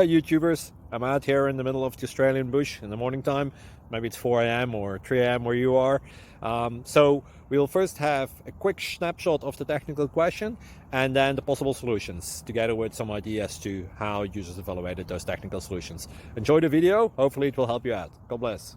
YouTubers. I'm out here in the middle of the Australian bush in the morning time. Maybe it's 4 a.m. or 3 a.m. where you are. So we'll first have a quick snapshot of the technical question and then the possible solutions, together with some ideas to how users evaluated those technical solutions. Enjoy the video. Hopefully it will help you out. God bless.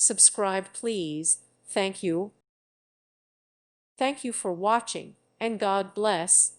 Subscribe, please. Thank you. Thank you for watching, and God bless.